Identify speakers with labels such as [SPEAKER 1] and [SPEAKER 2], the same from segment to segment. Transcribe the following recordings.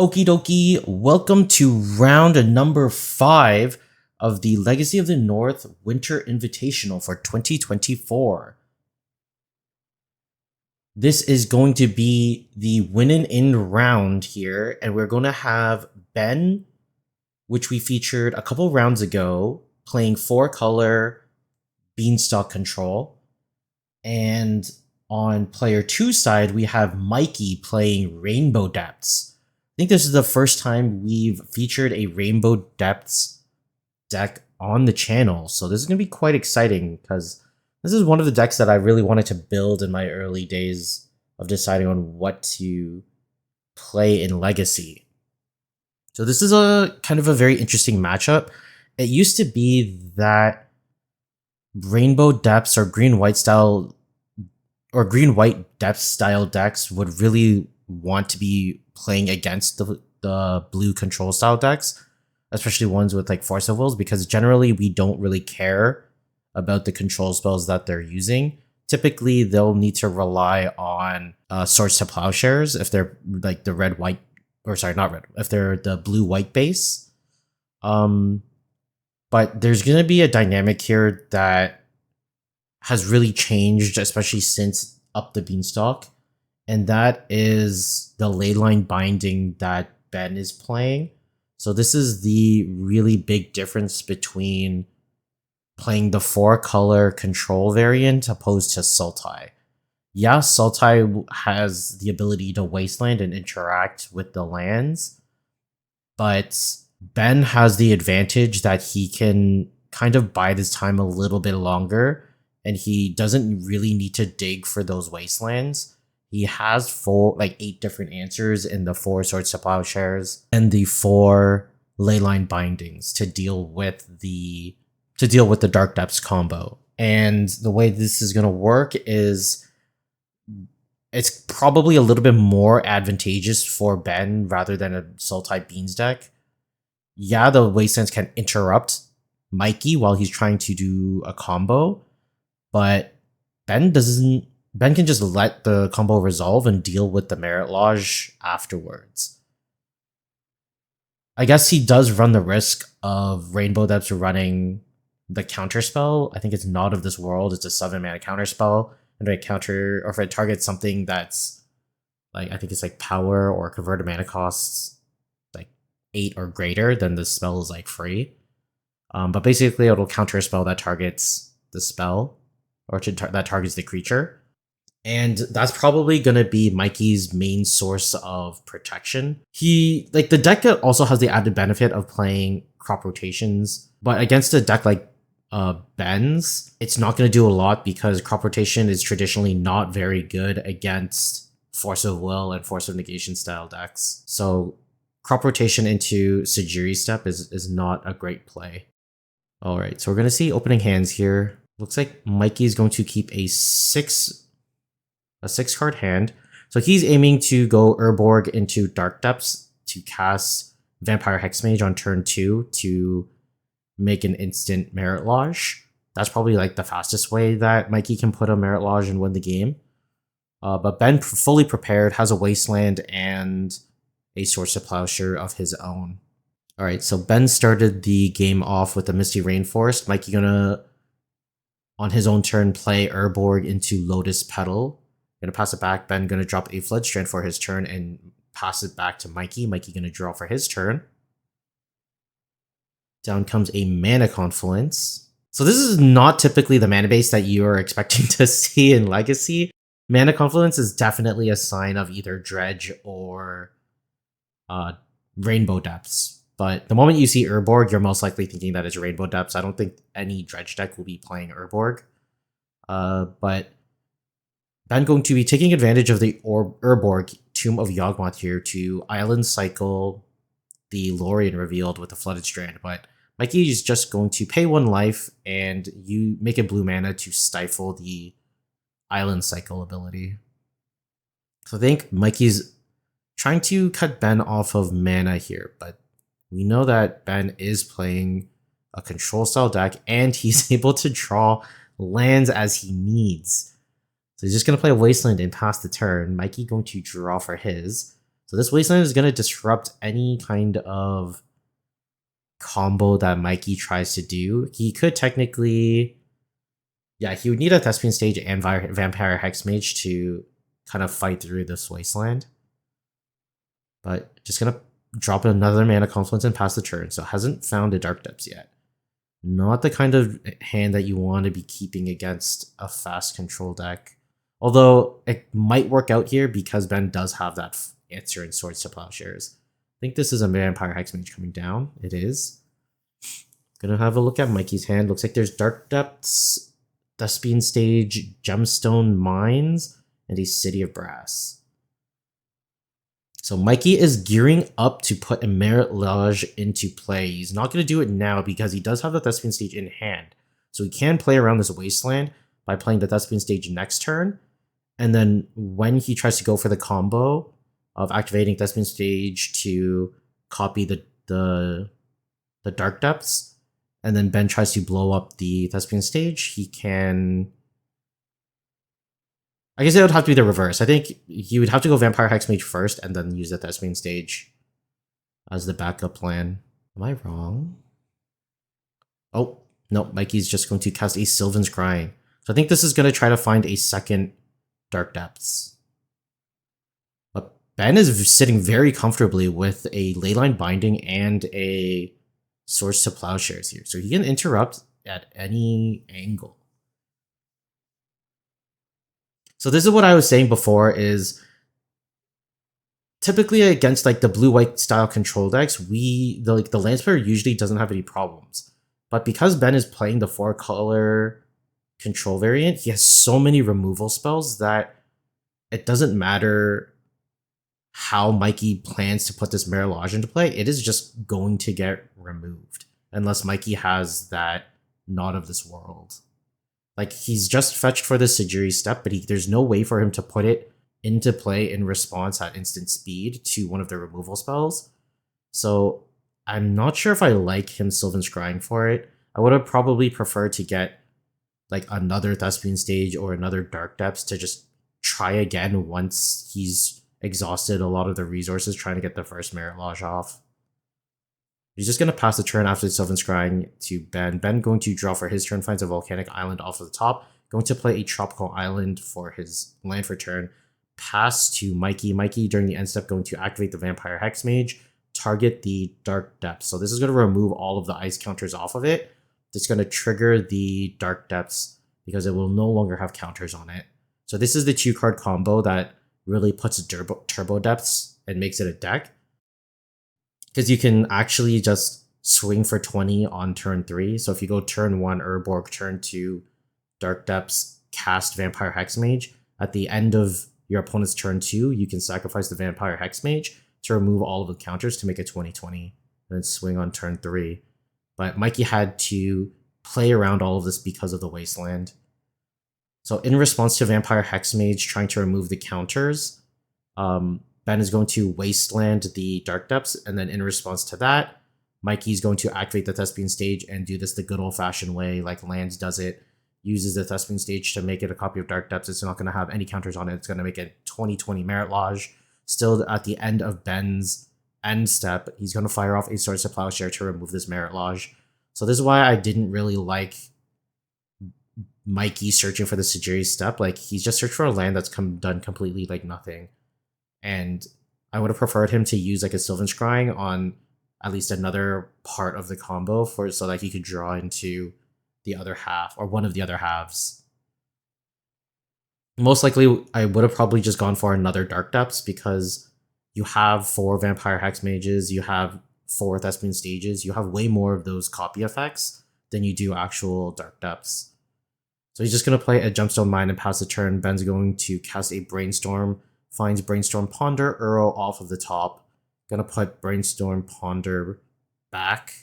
[SPEAKER 1] Okie dokie, welcome to round number 5 of the Legacy of the North Winter Invitational for 2024. This is going to be the win and in round here, and we're going to have Ben, which we featured a couple rounds ago, playing 4-color Beanstalk control. And on player 2 side, we have Mikey playing Rainbow Depths. I think this is the first time we've featured a Rainbow Depths deck on the channel, so this is going to be quite exciting because this is one of the decks that I really wanted to build in my early days of deciding on what to play in Legacy. So this is a kind of a very interesting matchup. It used to be that Rainbow Depths or green-white style or green-white depth style decks would really want to be playing against the blue control style decks, especially ones with like Force of Wills, because generally we don't really care about the control spells that they're using. Typically, they'll need to rely on Swords to Plowshares if they're like the red-white, or sorry, not red, if they're the blue-white base. But there's going to be a dynamic here that has really changed, especially since Up the Beanstalk, and that is the leyline binding that Ben is playing. So this is the really big difference between playing the 4-color control variant opposed to Sultai. Yeah, Sultai has the ability to wasteland and interact with the lands, but Ben has the advantage that he can kind of bide his time a little bit longer, and he doesn't really need to dig for those wastelands. He has 8 different answers in the 4 Swords to Plowshares and the 4 Leyline Bindings to deal with the Dark Depths combo. And the way this is going to work is it's probably a little bit more advantageous for Ben rather than a Sultai Beans deck. Yeah, the Wastelands can interrupt Mikey while he's trying to do a combo, but Ben can just let the combo resolve and deal with the Merit Lodge afterwards. I guess he does run the risk of Rainbow Depths running the counterspell. I think it's Not of This World. It's a 7-mana counterspell. And if it targets something that's like, I think it's like power or converted mana costs like 8 or greater, then the spell is like free. But basically it'll counterspell that targets the spell or that targets the creature. And that's probably going to be Mikey's main source of protection. The deck also has the added benefit of playing crop rotations, but against a deck like Ben's, it's not going to do a lot because crop rotation is traditionally not very good against Force of Will and Force of Negation style decks. So crop rotation into Sajiri Step is not a great play. Alright, so we're going to see opening hands here. Looks like Mikey's going to keep a 6-card hand. So he's aiming to go Urborg into Dark Depths to cast Vampire Hexmage on turn 2 to make an instant Merit Lodge. That's probably like the fastest way that Mikey can put a Merit Lodge and win the game. But Ben, fully prepared, has a Wasteland and a Swords to Plowshare of his own. Alright, so Ben started the game off with a Misty Rainforest. Mikey gonna, on his own turn, play Urborg into Lotus Petal. Gonna pass it back. Ben gonna drop a Floodstrand for his turn and pass it back to Mikey. Mikey gonna draw for his turn. Down comes a Mana Confluence. So this is not typically the mana base that you are expecting to see in Legacy. Mana Confluence is definitely a sign of either Dredge or Rainbow Depths. But the moment you see Urborg, you're most likely thinking that it's Rainbow Depths. I don't think any Dredge deck will be playing Urborg. But Ben going to be taking advantage of the Urborg Tomb of Yawgmoth here to Island Cycle the Lorien Revealed with the Flooded Strand. But Mikey is just going to pay 1 life and you make a blue mana to stifle the Island Cycle ability. So I think Mikey's trying to cut Ben off of mana here, but we know that Ben is playing a control style deck and he's able to draw lands as he needs. So he's just going to play a Wasteland and pass the turn. Mikey going to draw for his. So this Wasteland is going to disrupt any kind of combo that Mikey tries to do. He could technically... Yeah, he would need a Thespian Stage and Vampire Hexmage to kind of fight through this Wasteland. But just going to drop another Mana Confluence and pass the turn. So hasn't found a Dark Depths yet. Not the kind of hand that you want to be keeping against a fast control deck. Although it might work out here because Ben does have that answer in Swords to Plowshares. I think this is a Vampire Hexmage coming down. It is. Gonna have a look at Mikey's hand. Looks like there's Dark Depths, Thespian Stage, Gemstone Mines, and a City of Brass. So Mikey is gearing up to put a Merit Lodge into play. He's not going to do it now because he does have the Thespian Stage in hand. So he can play around this Wasteland by playing the Thespian Stage next turn. And then when he tries to go for the combo of activating Thespian Stage to copy the Dark Depths, and then Ben tries to blow up the Thespian Stage, he can... I guess it would have to be the reverse. I think he would have to go Vampire Hexmage first and then use the Thespian Stage as the backup plan. Am I wrong? Oh, no. Mikey's just going to cast a Sylvan Scrying. So I think this is going to try to find a second Dark Depths. But Ben is sitting very comfortably with a Leyline Binding and a Swords to Plowshares here. So he can interrupt at any angle. So this is what I was saying before is typically against like the blue-white style control decks, the land player usually doesn't have any problems. But because Ben is playing the 4-color control variant, he has so many removal spells that it doesn't matter how Mikey plans to put this Merit Lodge into play, it is just going to get removed. Unless Mikey has that Not of This World. Like, he's just fetched for the Sajiri step, but there's no way for him to put it into play in response at instant speed to one of the removal spells. So I'm not sure if I like him Sylvan Scrying for it. I would have probably preferred to get like another Thespian Stage or another Dark Depths to just try again once he's exhausted a lot of the resources trying to get the first Merit Lodge off. He's just going to pass the turn after Sylvan Scrying to Ben. Ben going to draw for his turn, finds a Volcanic Island off of the top. Going to play a Tropical Island for his land for turn. Pass to Mikey. Mikey, during the end step, going to activate the Vampire Hexmage. Target the Dark Depths. So this is going to remove all of the ice counters off of it. It's going to trigger the Dark Depths because it will no longer have counters on it. So this is the 2-card combo that really puts Turbo Depths and makes it a deck. Because you can actually just swing for 20 on turn 3. So if you go turn 1 Urborg, turn 2 Dark Depths, cast Vampire Hexmage, at the end of your opponent's turn 2, you can sacrifice the Vampire Hexmage to remove all of the counters to make it 20-20, and then swing on turn 3. But Mikey had to play around all of this because of the Wasteland. So in response to Vampire Hexmage trying to remove the counters, Ben is going to Wasteland the Dark Depths, and then in response to that, Mikey's going to activate the Thespian Stage and do this the good old-fashioned way, like Lands does it, uses the Thespian Stage to make it a copy of Dark Depths. It's not going to have any counters on it. It's going to make it 20-20 Merit Lodge. Still at the end of Ben's end step, he's going to fire off a Swords to Plowshare to remove this Merit Lodge. So this is why I didn't really like Mikey searching for the Sajiri step. Like, he's just searched for a land that's done completely like nothing. And I would have preferred him to use like a Sylvan Scrying on at least another part of the combo so that he could draw into the other half or one of the other halves. Most likely, I would have probably just gone for another Dark Depths because you have 4 Vampire Hexmages, you have 4 Thespian Stages, you have way more of those copy effects than you do actual Dark Depths. So he's just going to play a Gemstone Mine and pass the turn. Ben's going to cast a Brainstorm. Finds Brainstorm Ponder, Uro off of the top. Gonna put Brainstorm Ponder back.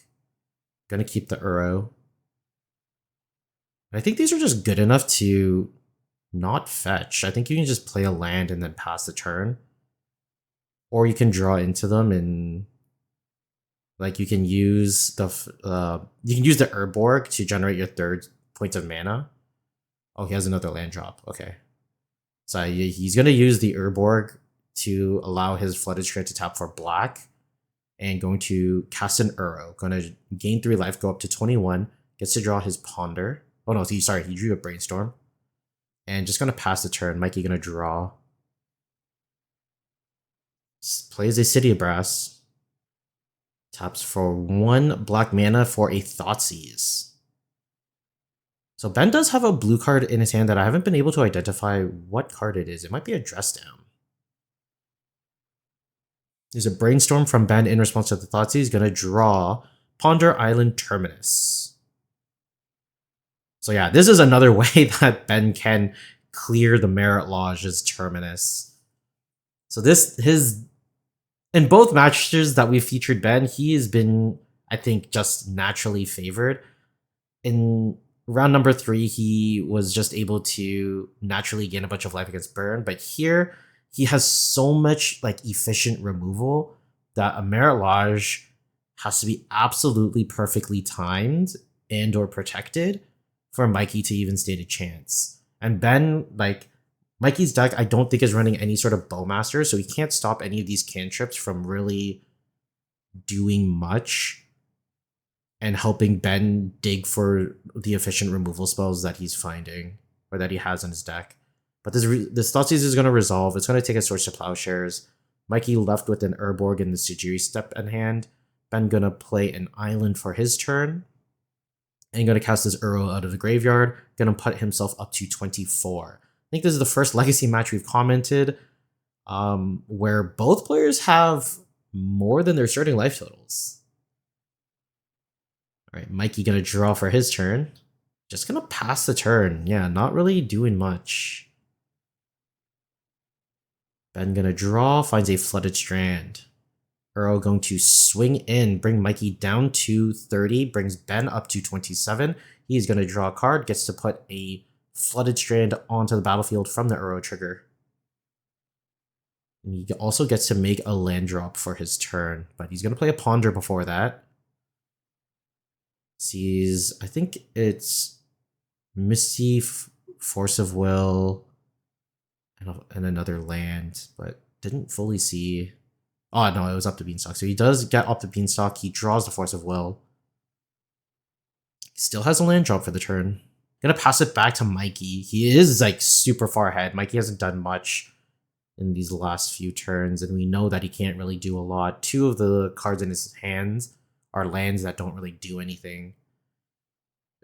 [SPEAKER 1] Gonna keep the Uro. I think these are just good enough to not fetch. I think you can just play a land and then pass the turn. Or you can draw into them and like you can use the Urborg to generate your 3rd point of mana. Oh, he has another land drop. Okay. So he's going to use the Urborg to allow his Flooded Strand to tap for black. And going to cast an Uro. Going to gain 3 life, go up to 21. Gets to draw his Ponder. Oh no, he drew a Brainstorm. And just going to pass the turn. Mikey going to draw. Plays a City of Brass. Taps for 1 black mana for a Thoughtseize. So Ben does have a blue card in his hand that I haven't been able to identify what card it is. It might be a Dress Down. There's a Brainstorm from Ben in response to the Thoughtseize. He's going to draw Ponder Island Terminus. So yeah, this is another way that Ben can clear the Merit Lodge's Terminus. So in both matches that we've featured Ben, he has been, I think, just naturally favored. In round number 3, he was just able to naturally gain a bunch of life against Burn, but here he has so much like efficient removal that a Merit Lodge has to be absolutely perfectly timed and or protected for Mikey to even stand a chance. And Ben, like, Mikey's deck, I don't think is running any sort of Bowmaster, so he can't stop any of these cantrips from really doing much and helping Ben dig for the efficient removal spells that he's finding or that he has in his deck. But this Thoughtseize is going to resolve. It's going to take a Swords to Plowshares. Mikey left with an Urborg and the Sujiri Step in hand. Ben going to play an Island for his turn. And going to cast his Uro out of the graveyard. Going to put himself up to 24. I think this is the first Legacy match we've commented where both players have more than their starting life totals. All right, Mikey going to draw for his turn. Just going to pass the turn. Yeah, not really doing much. Ben going to draw, finds a Flooded Strand. Uro going to swing in, bring Mikey down to 30, brings Ben up to 27. He's going to draw a card, gets to put a Flooded Strand onto the battlefield from the Uro trigger. And he also gets to make a land drop for his turn, but he's going to play a Ponder before that. Sees, I think it's Misty, Force of Will, and another land, but didn't fully see. Oh no, it was up to Beanstalk. So he does get up to Beanstalk. He draws the Force of Will. Still has a land drop for the turn. Gonna pass it back to Mikey. He is like super far ahead. Mikey hasn't done much in these last few turns, and we know that he can't really do a lot. 2 of the cards in his hands are lands that don't really do anything.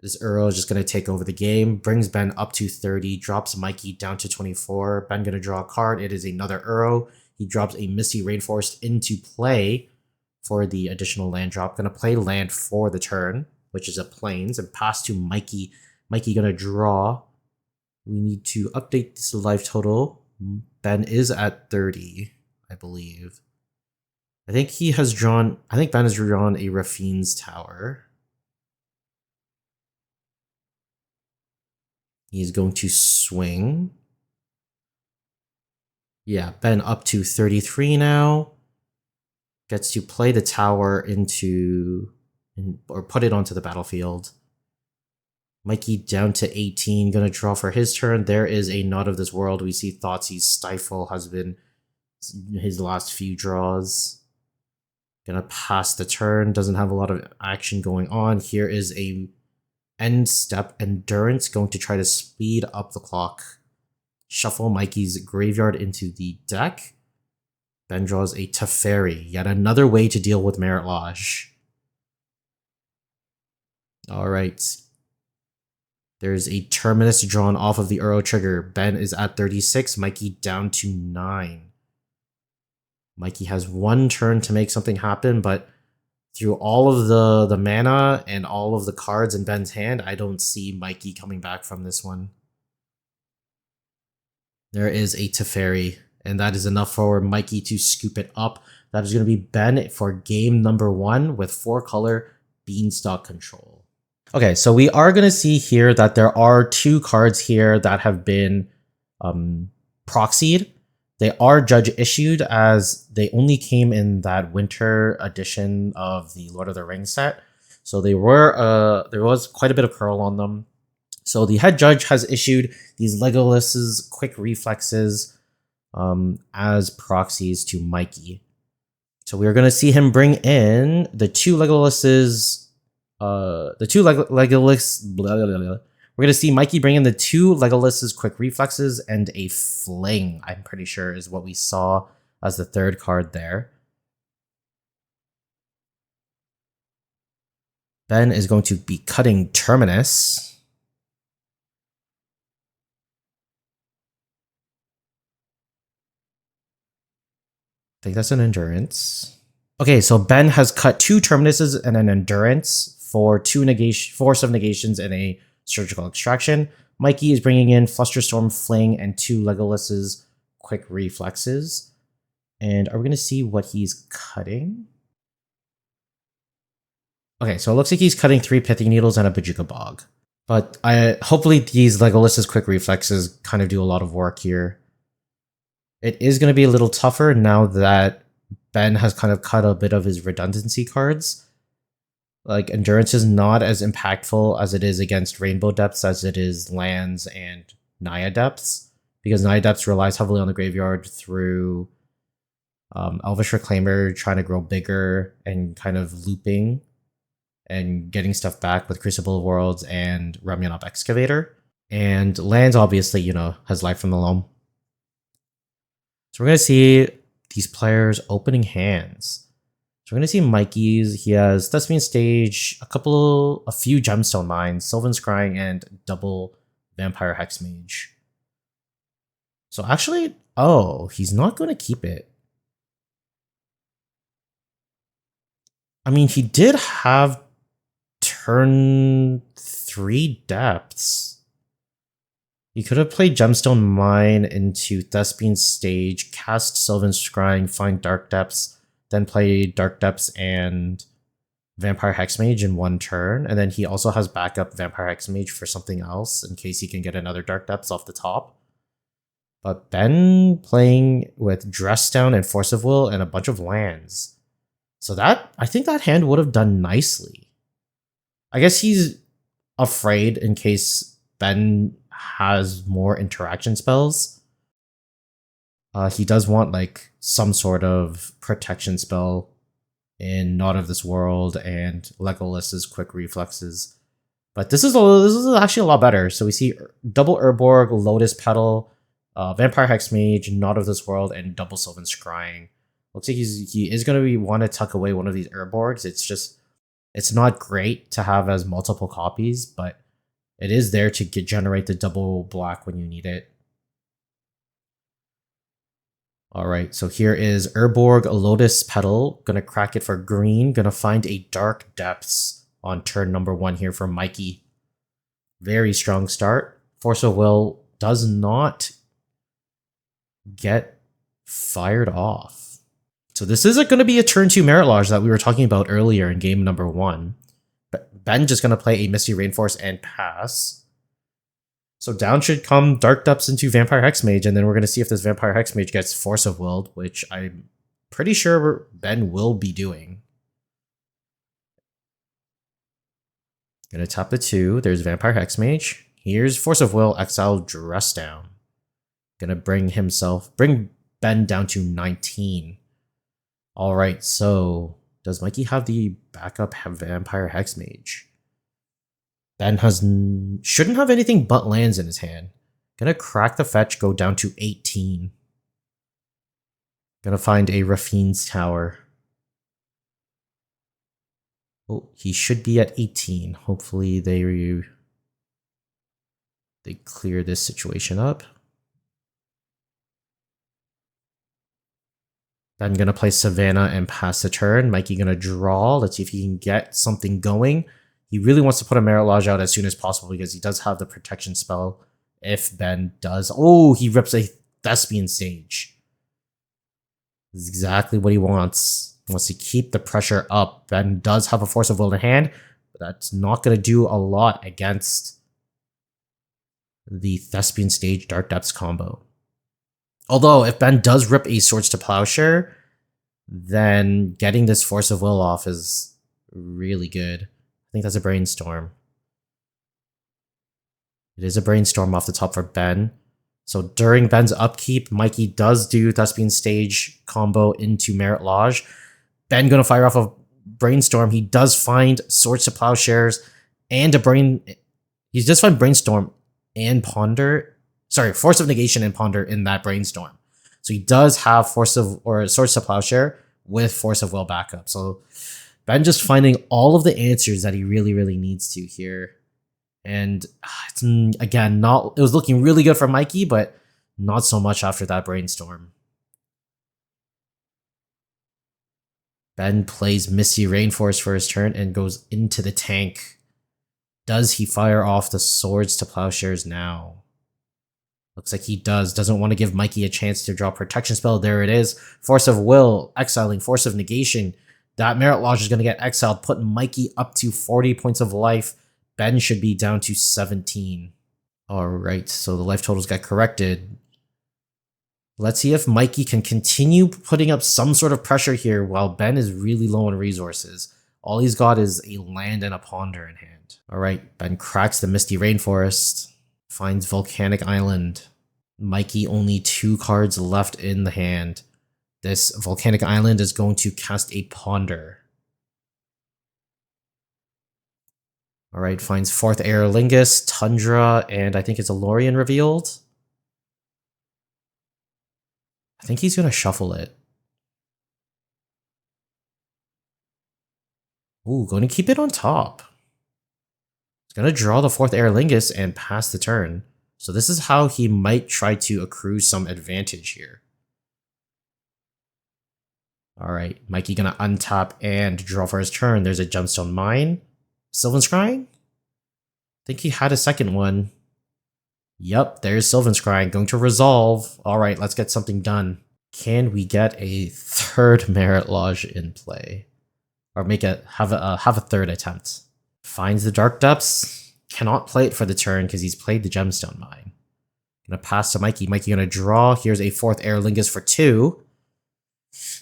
[SPEAKER 1] This Uro is just going to take over the game, brings Ben up to 30, drops Mikey down to 24. Ben going to draw a card. It is another Uro. He drops a Misty Rainforest into play for the additional land drop. Going to play land for the turn, which is a Plains, and pass to Mikey. Mikey going to draw. We need to update this life total. Ben is at 30, I believe. I think Ben has drawn a Raffine's Tower. He's going to swing. Yeah, Ben up to 33 now. Gets to play the tower or put it onto the battlefield. Mikey down to 18, gonna draw for his turn. There is a Not of This World. We see Thoughtseize Stifle has been his last few draws. Gonna pass the turn, doesn't have a lot of action going on. Here is a End Step Endurance, going to try to speed up the clock. Shuffle Mikey's graveyard into the deck. Ben draws a Teferi, yet another way to deal with Merit Lodge. Alright. There's a Terminus drawn off of the Uro trigger. Ben is at 36, Mikey down to 9. Mikey has 1 turn to make something happen, but through all of the mana and all of the cards in Ben's hand, I don't see Mikey coming back from this one. There is a Teferi, and that is enough for Mikey to scoop it up. That is going to be Ben for game number 1 with 4-color Beanstalk control. Okay, so we are going to see here that there are 2 cards here that have been proxied. They are judge issued as they only came in that winter edition of the Lord of the Rings set. So they were there was quite a bit of curl on them. So the head judge has issued these Legolas's Quick Reflexes. as proxies to Mikey. So we're going to see him bring in the two Legolas's, Legolas, blah, blah, blah, blah. We're going to see Mikey bring in the two Legolas's quick reflexes and a fling, I'm pretty sure is what we saw as the third card there. Ben is going to be cutting Terminus. I think that's an Endurance. Okay, so Ben has cut two Terminuses and an Endurance for Force of Negations and a Surgical Extraction. Mikey is bringing in Flusterstorm, Fling, and two Legolas's Quick Reflexes. And are we going to see what he's cutting? Okay, so it looks like he's cutting 3 Pithing Needles and a Bajuka Bog. But hopefully these Legolas's Quick Reflexes kind of do a lot of work here. It is going to be a little tougher now that Ben has kind of cut a bit of his redundancy cards. Like, Endurance is not as impactful as it is against Rainbow Depths as it is Lands and Naya Depths, because Naya Depths relies heavily on the graveyard through Elvish Reclaimer trying to grow bigger and kind of looping and getting stuff back with Crucible of Worlds and Remyonop Excavator. And Lands obviously, you know, has Life from the Loam. So we're going to see these players opening hands. So we're going to see Mikey's. He has Thespian Stage, a few Gemstone Mines, Sylvan Scrying, and double Vampire Hexmage. So actually, oh, he's not going to keep it. I mean, he did have turn 3 Depths. You could have played Gemstone Mine into Thespian Stage, cast Sylvan Scrying, find Dark Depths, then play Dark Depths and Vampire Hexmage in one turn, and then he also has backup Vampire Hexmage for something else in case he can get another Dark Depths off the top. But Ben playing with Dress Down and Force of Will and a bunch of lands. So that, I think that hand would have done nicely. I guess he's afraid in case Ben has more interaction spells. He does want like some sort of protection spell in Not of This World and Legolas's Quick Reflexes. But this is actually a lot better. So we see double Urborg, Lotus Petal, Vampire Hexmage, Not of This World, and double Sylvan Scrying. Looks like he is going to want to tuck away one of these Urborgs. It's not great to have as multiple copies, but it is there to generate the double black when you need it. Alright, so here is Urborg, Lotus Petal. Gonna crack it for green. Gonna find a Dark Depths on turn number 1 here for Mikey. Very strong start. Force of Will does not get fired off. So this isn't going to be a turn 2 Merit Lodge that we were talking about earlier in game number 1. Ben just going to play a Misty Rainforest and pass. So down should come Dark Depths into Vampire Hexmage, and then we're going to see if this Vampire Hexmage gets Force of Willed, which I'm pretty sure Ben will be doing. Going to tap the 2. There's Vampire Hexmage. Here's Force of Will, exile, Dress Down. Going to bring Ben down to 19. Alright, so does Mikey have the backup Vampire Hexmage? Ben shouldn't have anything but lands in his hand. Gonna crack the fetch, go down to 18. Gonna find a Rafine's Tower. Oh, he should be at 18. Hopefully they clear this situation up. Then gonna play Savannah and pass the turn. Mikey gonna draw. Let's see if he can get something going. He really wants to put a Merit Lodge out as soon as possible because he does have the protection spell if Ben does. Oh, he rips a Thespian Stage. This is exactly what he wants. He wants to keep the pressure up. Ben does have a Force of Will in hand, but that's not going to do a lot against the Thespian Stage Dark Depths combo. Although, if Ben does rip a Swords to Plowshare, then getting this Force of Will off is really good. I think that's a Brainstorm. It is a Brainstorm off the top for Ben. So during Ben's upkeep, Mikey does do Thespian Stage combo into Merit Lodge. Ben gonna fire off a Brainstorm. He does find Swords to Plowshares and a Brain. He does find Brainstorm and Ponder. Sorry, Force of Negation and Ponder in that Brainstorm. So he does have Force of or Swords to Plowshare with Force of Will backup. So Ben just finding all of the answers that he really, really needs to here. And it's, again, it was looking really good for Mikey, but not so much after that Brainstorm. Ben plays Misty Rainforest for his turn and goes into the tank. Does he fire off the Swords to Plowshares now? Looks like he does. Doesn't want to give Mikey a chance to draw Protection Spell. There it is. Force of Will, exiling. Force of Negation. That Merit Lodge is going to get exiled, putting Mikey up to 40 points of life. Ben should be down to 17. Alright, so the life totals got corrected. Let's see if Mikey can continue putting up some sort of pressure here while Ben is really low on resources. All he's got is a land and a Ponder in hand. Alright, Ben cracks the Misty Rainforest. Finds Volcanic Island. Mikey only 2 cards left in the hand. This Volcanic Island is going to cast a Ponder. Alright, finds 4th Aerlingus, Tundra, and I think it's a Lorien revealed. I think he's going to shuffle it. Ooh, going to keep it on top. He's going to draw the 4th Aerlingus and pass the turn. So this is how he might try to accrue some advantage here. Alright, Mikey going to untap and draw for his turn. There's a Gemstone Mine. Sylvan Scrying? I think he had a second one. Yep, there's Sylvan Scrying. Going to resolve. Alright, let's get something done. Can we get a third Merit Lodge in play? Or have a third attempt. Finds the Dark Depths. Cannot play it for the turn because he's played the Gemstone Mine. Gonna pass to Mikey. Mikey gonna draw. Here's a 4th Aerlingus for 2.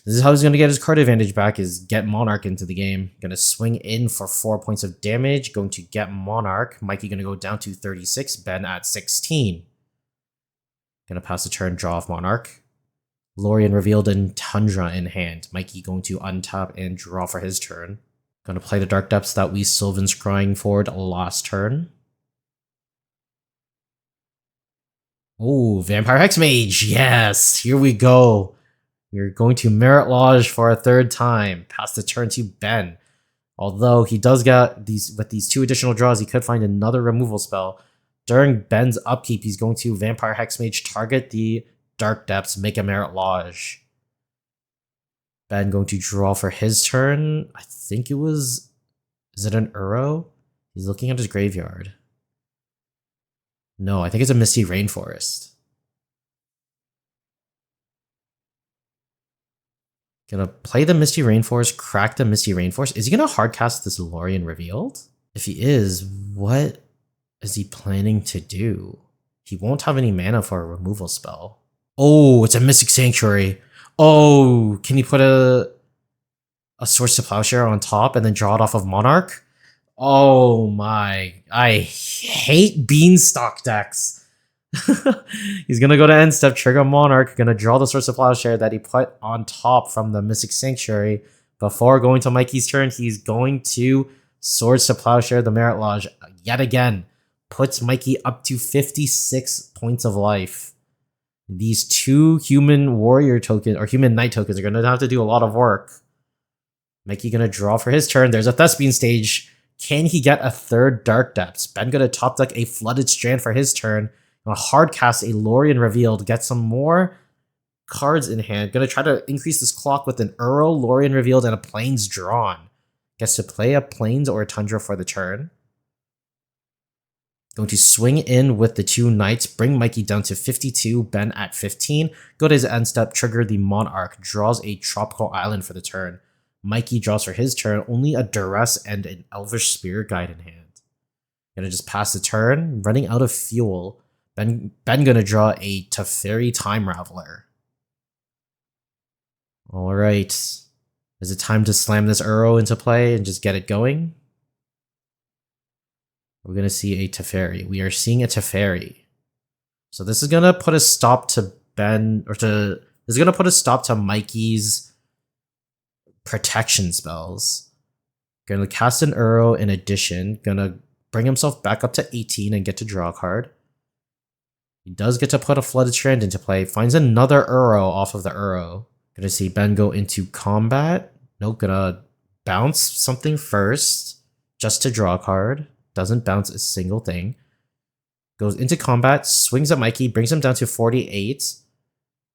[SPEAKER 1] This is how he's going to get his card advantage back, is get Monarch into the game. Going to swing in for 4 points of damage. Going to get Monarch. Mikey going to go down to 36. Ben at 16. Going to pass the turn, draw off Monarch. Lorien revealed and Tundra in hand. Mikey going to untap and draw for his turn. Going to play the Dark Depths that we Sylvan Scrying forward last turn. Oh, Vampire Hexmage. Yes, here we go. We're going to Merit Lodge for a third time. Pass the turn to Ben. Although he does get with these 2 additional draws, he could find another removal spell. During Ben's upkeep, he's going to Vampire Hexmage, target the Dark Depths, make a Merit Lodge. Ben going to draw for his turn. I think it was... Is it an Uro? He's looking at his graveyard. No, I think it's a Misty Rainforest. Gonna play the Misty Rainforest, crack the Misty Rainforest. Is he gonna hardcast this Lorien revealed? If he is, what is he planning to do? He won't have any mana for a removal spell. Oh, it's a Mystic Sanctuary. Oh, can he put a Swords to Plowshare on top and then draw it off of Monarch? Oh my, I hate Beanstalk decks. He's gonna go to end step, trigger Monarch, gonna draw the Swords to Plowshare that he put on top from the Mystic Sanctuary. Before going to Mikey's turn, he's going to Swords to Plowshare the Merit Lodge yet again. Puts Mikey up to 56 points of life. These 2 human warrior tokens, or human knight tokens, are gonna have to do a lot of work. Mikey gonna draw for his turn. There's a Thespian Stage. Can he get a third Dark Depths? Ben gonna top deck a Flooded Strand for his turn. Gonna hard cast a Lorien revealed, get some more cards in hand. Gonna try to increase this clock with an Uro, Lorien revealed, and a Plains drawn. Gets to play a Plains or a Tundra for the turn. Going to swing in with the 2 knights, bring Mikey down to 52, Ben at 15. Go to his end step, trigger the Monarch, draws a Tropical Island for the turn. Mikey draws for his turn only a Duress and an Elvish Spirit Guide in hand. Gonna just pass the turn, running out of fuel. Ben gonna draw a Teferi Time Raveler. Alright. Is it time to slam this Uro into play and just get it going? We're gonna see a Teferi. We are seeing a Teferi. So this is gonna put a stop to Ben, or to this is gonna put a stop to Mikey's protection spells. Gonna cast an Uro in addition. Gonna bring himself back up to 18 and get to draw a card. He does get to put a Flooded Strand into play. Finds another Uro off of the Uro. Gonna see Ben go into combat. Nope, gonna bounce something first just to draw a card. Doesn't bounce a single thing. Goes into combat, swings at Mikey, brings him down to 48,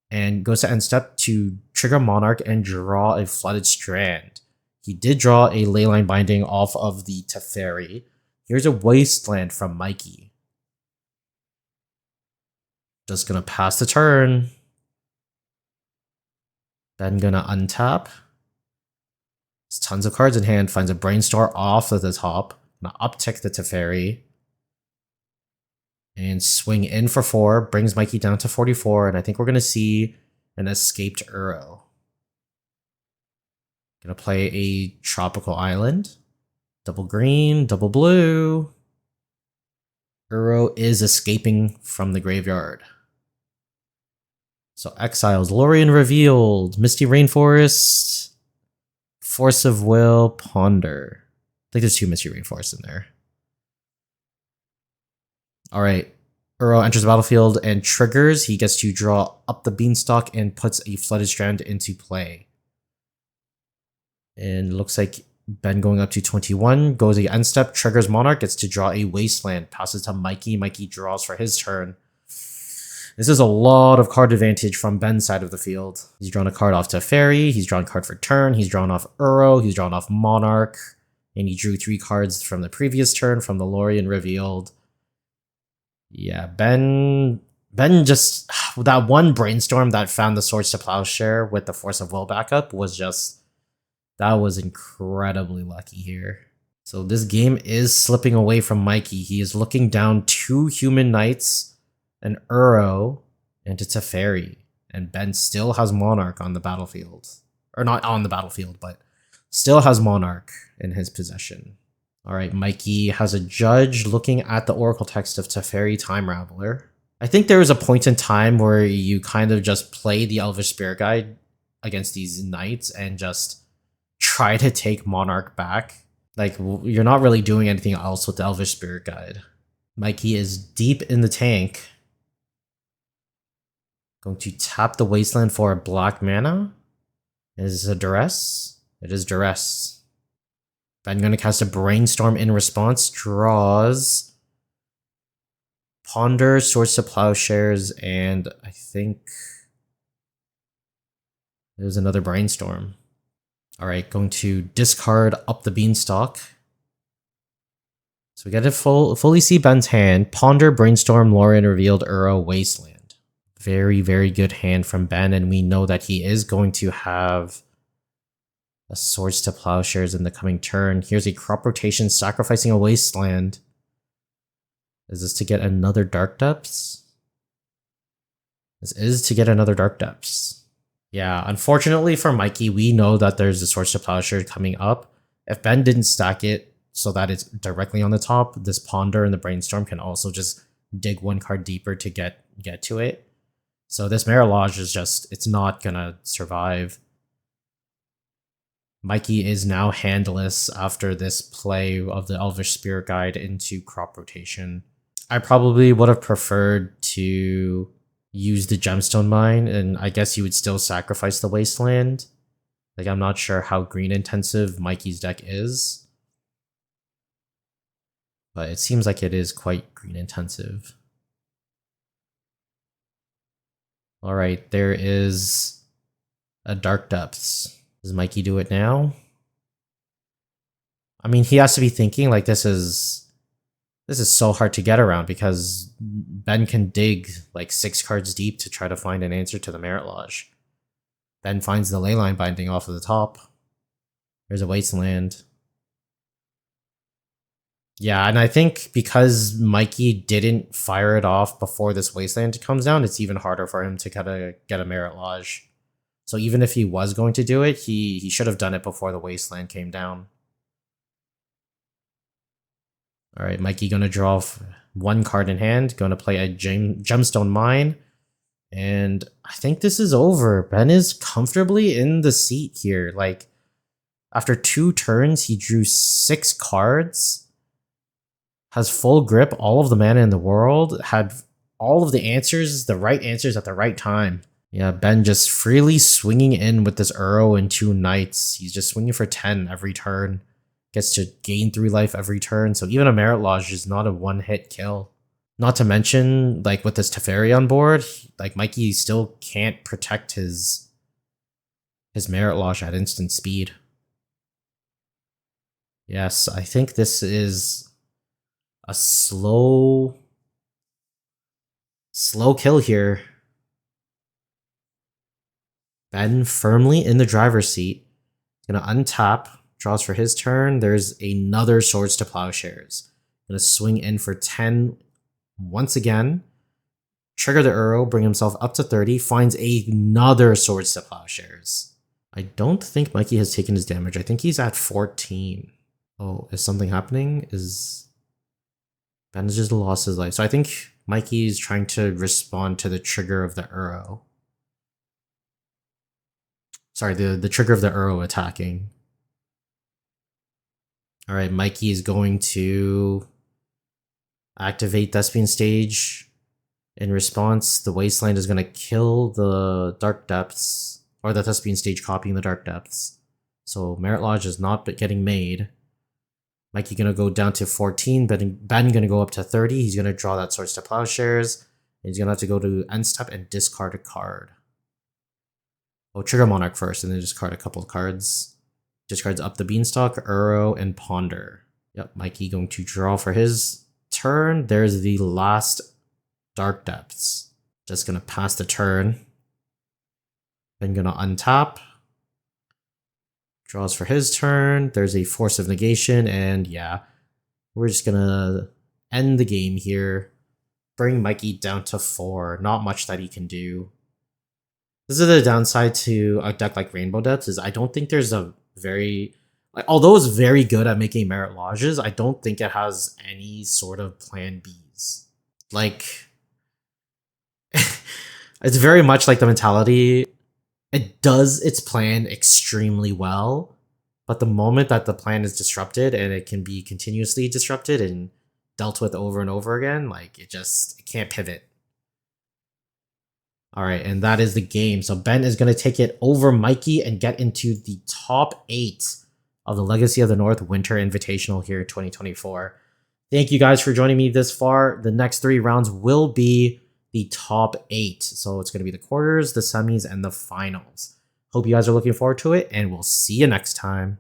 [SPEAKER 1] and goes to end step to trigger Monarch and draw a Flooded Strand. He did draw a Leyline Binding off of the Teferi. Here's a Wasteland from Mikey. Just gonna pass the turn. Then gonna untap. There's tons of cards in hand. Finds a Brainstorm off of the top. Gonna uptick the Teferi. And swing in for 4. Brings Mikey down to 44. And I think we're gonna see an escaped Uro. Gonna play a Tropical Island. Double green, double blue. Uro is escaping from the graveyard. So exiles, Lorien Revealed, Misty Rainforest, Force of Will, Ponder. I think there's 2 Misty Rainforests in there. Alright, Uro enters the battlefield and triggers. He gets to draw up the Beanstalk and puts a Flooded Strand into play. And looks like Ben going up to 21, goes the end step, triggers Monarch, gets to draw a Wasteland, passes to Mikey. Mikey draws for his turn. This is a lot of card advantage from Ben's side of the field. He's drawn a card off Teferi, he's drawn a card for turn, he's drawn off Uro, he's drawn off Monarch, and he drew 3 cards from the previous turn from the Lorien Revealed. Yeah, Ben just, that one Brainstorm that found the Swords to Plowshare with the Force of Will backup was just, that was incredibly lucky here. So this game is slipping away from Mikey. He is looking down 2 Human Knights, an Uro, and a Teferi. And Ben still has Monarch on the battlefield. Or not on the battlefield, but still has Monarch in his possession. Alright, Mikey has a Judge looking at the Oracle text of Teferi Time Raveler. I think there was a point in time where you kind of just play the Elvish Spirit Guide against these Knights and just try to take Monarch back. Like, you're not really doing anything else with the Elvish Spirit Guide. Mikey is deep in the tank. Going to tap the Wasteland for a black mana. Is it a Duress? It is Duress. Ben going to cast a Brainstorm in response. Draws. Ponder, Swords to Plowshares, and I think there's another Brainstorm. Alright, going to discard up the Beanstalk. So we get to fully see Ben's hand. Ponder, Brainstorm, Lorien Revealed, Uro, Wasteland. Very, very good hand from Ben, and we know that he is going to have a Swords to Plowshares in the coming turn. Here's a Crop Rotation, sacrificing a Wasteland. Is this to get another Dark Depths? This is to get another Dark Depths. Yeah, unfortunately for Mikey, we know that there's a Swords to Plowshare coming up. If Ben didn't stack it so that it's directly on the top, this Ponder and the Brainstorm can also just dig 1 card deeper to get to it. So this Mirage is just, it's not gonna survive. Mikey is now handless after this play of the Elvish Spirit Guide into Crop Rotation. I probably would have preferred to use the Gemstone Mine, and I guess you would still sacrifice the Wasteland. Like, I'm not sure how green intensive Mikey's deck is, but it seems like it is quite green intensive. Alright, there is a Dark Depths. Does Mikey do it now? I mean, he has to be thinking, like, this is so hard to get around because Ben can dig like 6 cards deep to try to find an answer to the Merit Lodge. Ben finds the Leyline Binding off of the top. There's a Wasteland. Yeah, and I think because Mikey didn't fire it off before this Wasteland comes down, it's even harder for him to kind of get a Merit Lodge. So even if he was going to do it, he should have done it before the Wasteland came down. Alright, Mikey gonna draw 1 card in hand, going to play a Gemstone Mine. And I think this is over. Ben is comfortably in the seat here. Like, after 2 turns, he drew 6 cards, has full grip, all of the mana in the world, had all of the answers, the right answers at the right time. Yeah, Ben just freely swinging in with this Uro and 2 Knights. He's just swinging for 10 every turn. Gets to gain 3 life every turn, so even a Merit Lodge is not a one-hit kill. Not to mention, like, with this Teferi on board, like, Mikey still can't protect his Merit Lodge at instant speed. Yes, I think this is a slow kill here. Ben firmly in the driver's seat. Gonna untap, draws for his turn. There's another Swords to Plowshares. Gonna swing in for 10 once again. Trigger the Uro, bring himself up to 30, finds another Swords to Plowshares. I don't think Mikey has taken his damage. I think he's at 14. Oh, is something happening? Ben has just lost his life. So I think Mikey's trying to respond to the trigger of the Uro. Sorry, the trigger of the Uro attacking. Alright, Mikey is going to activate Thespian Stage. In response, the Wasteland is going to kill the Dark Depths, or the Thespian Stage copying the Dark Depths. So Merit Lodge is not getting made. Mikey going to go down to 14, Ben going to go up to 30. He's going to draw that Swords to Plowshares. And he's going to have to go to end step and discard a card. Oh, trigger Monarch first, and then discard a couple of cards. Discards up the Beanstalk, Uro, and Ponder. Yep, Mikey going to draw for his turn. There's the last Dark Depths. Just going to pass the turn. Then going to untap. Draws for his turn. There's a Force of Negation, and yeah, we're just going to end the game here. Bring Mikey down to 4. Not much that he can do. This is the downside to a deck like Rainbow Depths, is I don't think there's a very... although it's very good at making Merit Lodges, I don't think it has any sort of plan Bs. Like, it's very much like the mentality. It does its plan extremely well, but the moment that the plan is disrupted, and it can be continuously disrupted and dealt with over and over again, like, it can't pivot. Alright, and that is the game. So Ben is going to take it over Mikey and get into the top 8 of the Legacy of the North Winter Invitational here in 2024. Thank you guys for joining me this far. The next 3 rounds will be the top 8. So it's going to be the quarters, the semis, and the finals. Hope you guys are looking forward to it, and we'll see you next time.